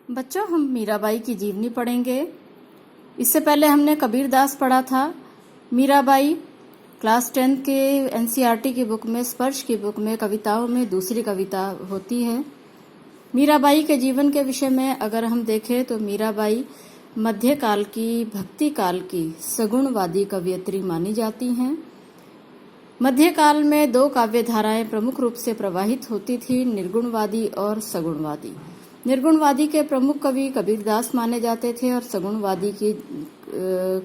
बच्चों, हम मीराबाई की जीवनी पढ़ेंगे। इससे पहले हमने कबीरदास पढ़ा था। मीराबाई क्लास 10 के एनसीईआरटी की बुक में, स्पर्श की बुक में, कविताओं में दूसरी कविता होती है। मीराबाई के जीवन के विषय में अगर हम देखें तो मीराबाई मध्यकाल की, भक्ति काल की सगुणवादी कवयित्री मानी जाती हैं। मध्यकाल में दो काव्य धाराएं प्रमुख रूप से प्रवाहित होती थी, निर्गुणवादी और सगुणवादी। निर्गुणवादी के प्रमुख कवि कबीरदास माने जाते थे और सगुणवादी की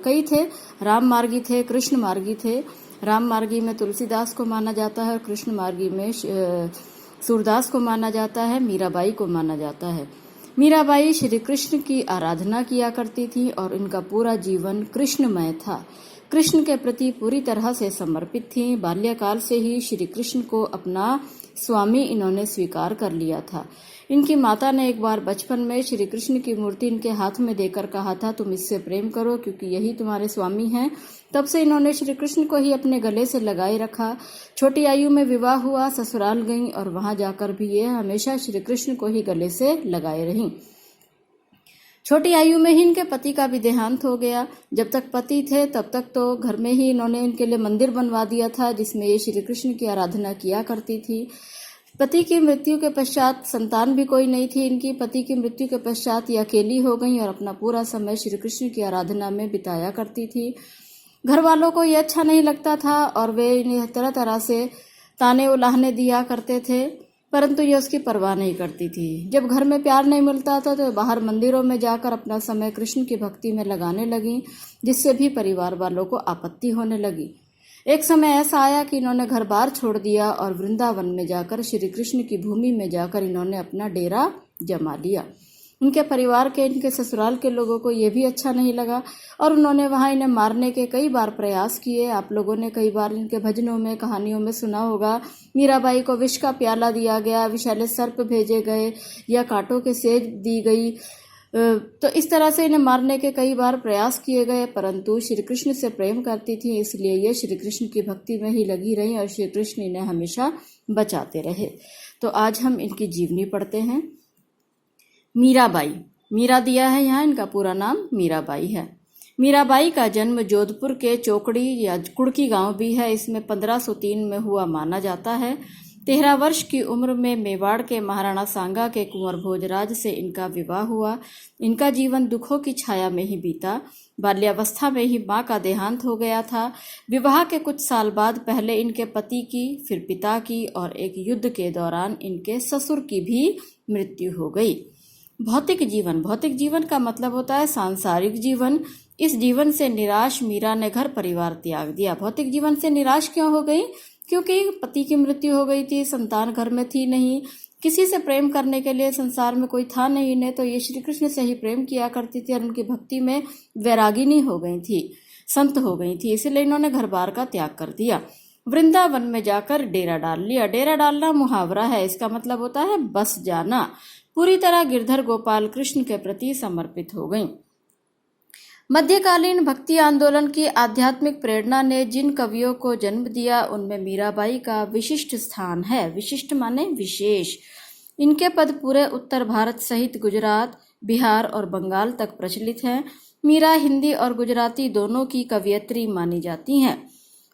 कई थे। राम मार्गी थे, कृष्ण मार्गी थे। राम मार्गी में तुलसीदास को माना जाता है और कृष्ण मार्गी में सूरदास को माना जाता है, मीराबाई को माना जाता है। मीराबाई श्री कृष्ण की आराधना किया करती थी और इनका पूरा जीवन कृष्णमय था। कृष्ण के प्रति पूरी तरह से समर्पित थी। बाल्यकाल से ही श्री कृष्ण को अपना स्वामी इन्होंने स्वीकार कर लिया था। इनकी माता ने एक बार बचपन में श्री कृष्ण की मूर्ति इनके हाथ में देकर कहा था, तुम इससे प्रेम करो क्योंकि यही तुम्हारे स्वामी हैं। तब से इन्होंने श्री कृष्ण को ही अपने गले से लगाए रखा। छोटी आयु में विवाह हुआ, ससुराल गईं और वहां जाकर भी ये हमेशा श्री कृष्ण को ही गले से लगाए रहीं। छोटी आयु में ही इनके पति का भी देहांत हो गया। जब तक पति थे तब तक तो घर में ही इन्होंने इनके लिए मंदिर बनवा दिया था जिसमें ये श्री कृष्ण की आराधना किया करती थी। पति की मृत्यु के पश्चात संतान भी कोई नहीं थी इनकी। पति की मृत्यु के पश्चात ये अकेली हो गई और अपना पूरा समय श्री कृष्ण की आराधना में बिताया करती थी। घर वालों को ये अच्छा नहीं लगता था और वे इन्हें तरह तरह से ताने उलाहने दिया करते थे, परंतु ये उसकी परवाह नहीं करती थी। जब घर में प्यार नहीं मिलता था तो बाहर मंदिरों में जाकर अपना समय कृष्ण की भक्ति में लगाने लगी, जिससे भी परिवार वालों को आपत्ति होने लगी। एक समय ऐसा आया कि इन्होंने घर बार छोड़ दिया और वृंदावन में जाकर श्री कृष्ण की भूमि में जाकर इन्होंने अपना डेरा जमा लिया। इनके परिवार के, इनके ससुराल के लोगों को यह भी अच्छा नहीं लगा और उन्होंने वहां इन्हें मारने के कई बार प्रयास किए। आप लोगों ने कई बार इनके भजनों में, कहानियों में सुना होगा। मीराबाई को विष का प्याला दिया गया, विषैले सर्प भेजे गए या कांटों के सेज दी गई। तो इस तरह से इन्हें मारने के कई बार प्रयास किए गए, परंतु श्री कृष्ण से प्रेम करती थी, इसलिए ये श्री कृष्ण की भक्ति में ही लगी रही और श्री कृष्ण इन्हें हमेशा बचाते रहे। तो आज हम इनकी जीवनी पढ़ते हैं। मीराबाई, मीरा दिया है यहाँ, इनका पूरा नाम मीराबाई है। मीराबाई का जन्म जोधपुर के चौकड़ी या कुड़की गांव भी है, इसमें 1503 में हुआ माना जाता है। 13 वर्ष की उम्र में मेवाड़ के महाराणा सांगा के कुंवर भोजराज से इनका विवाह हुआ। इनका जीवन दुखों की छाया में ही बीता। बाल्यावस्था में ही मां का देहांत हो गया था। विवाह के कुछ साल बाद पहले इनके पति की, फिर पिता की और एक युद्ध के दौरान इनके ससुर की भी मृत्यु हो गई। भौतिक जीवन का मतलब होता है सांसारिक जीवन। इस जीवन से निराश मीरा ने घर परिवार त्याग दिया। भौतिक जीवन से निराश क्यों हो गई? क्योंकि पति की मृत्यु हो गई थी, संतान घर में थी नहीं, किसी से प्रेम करने के लिए संसार में कोई था नहीं इन्हें, तो ये श्री कृष्ण से ही प्रेम किया करती थी और उनकी भक्ति में वैरागिनी हो गई थी, संत हो गई थी, इसलिए इन्होंने घर बार का त्याग कर दिया। वृंदावन में जाकर डेरा डाल लिया। डेरा डालना मुहावरा है, इसका मतलब होता है बस जाना। पूरी तरह गिरधर गोपाल कृष्ण के प्रति समर्पित हो गईं। मध्यकालीन भक्ति आंदोलन की आध्यात्मिक प्रेरणा ने जिन कवियों को जन्म दिया उनमें मीराबाई का विशिष्ट स्थान है। विशिष्ट माने विशेष। इनके पद पूरे उत्तर भारत सहित गुजरात, बिहार और बंगाल तक प्रचलित हैं। मीरा हिंदी और गुजराती दोनों की कवयित्री मानी जाती हैं।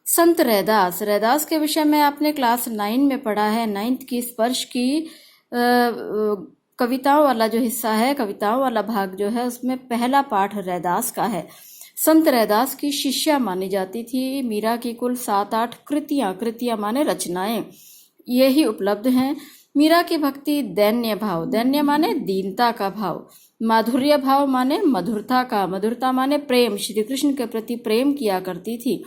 संत रैदास के विषय में आपने क्लास 9 में पढ़ा है। 9th की स्पर्श की कविताओं वाला जो हिस्सा है, कविताओं वाला भाग जो है, उसमें पहला पाठ रैदास का है। संत रैदास की शिष्या मानी जाती थी। मीरा की कुल 7-8 कृतियां माने रचनाएं यही उपलब्ध हैं। मीरा की भक्ति दैन्य माने दीनता का भाव, माधुर्य भाव माने मधुरता माने प्रेम, श्री कृष्ण के प्रति प्रेम किया करती थी।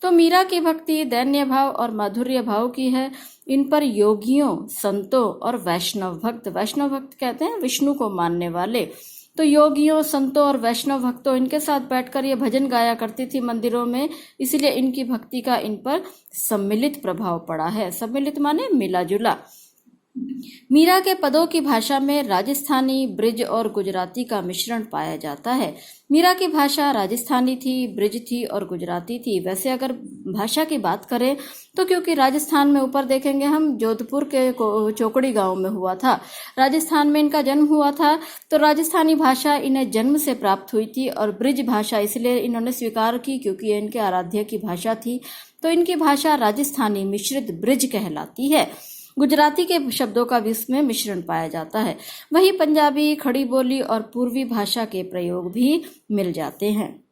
तो मीरा की भक्ति दैन्य भाव और माधुर्य भाव की है। इन पर योगियों, संतों और वैष्णव भक्त कहते हैं विष्णु को मानने वाले, तो योगियों, संतों और वैष्णव भक्तों इनके साथ बैठकर ये भजन गाया करती थी मंदिरों में, इसलिए इनकी भक्ति का इन पर सम्मिलित प्रभाव पड़ा है। सम्मिलित माने मिला जुला। मीरा के पदों की भाषा में राजस्थानी, ब्रिज और गुजराती का मिश्रण पाया जाता है। मीरा की भाषा राजस्थानी थी, ब्रिज थी और गुजराती थी। वैसे अगर भाषा की बात करें तो क्योंकि राजस्थान में ऊपर देखेंगे हम जोधपुर के चौकड़ी गांव में हुआ था, राजस्थान में इनका जन्म हुआ था, तो राजस्थानी भाषा इन्हें जन्म से प्राप्त हुई थी और ब्रिज भाषा इसलिए इन्होंने स्वीकार की क्योंकि ये इनके आराध्य की भाषा थी, तो इनकी भाषा राजस्थानी मिश्रित ब्रिज कहलाती है। गुजराती के शब्दों का भी इसमें मिश्रण पाया जाता है। वहीं पंजाबी, खड़ी बोली और पूर्वी भाषा के प्रयोग भी मिल जाते हैं।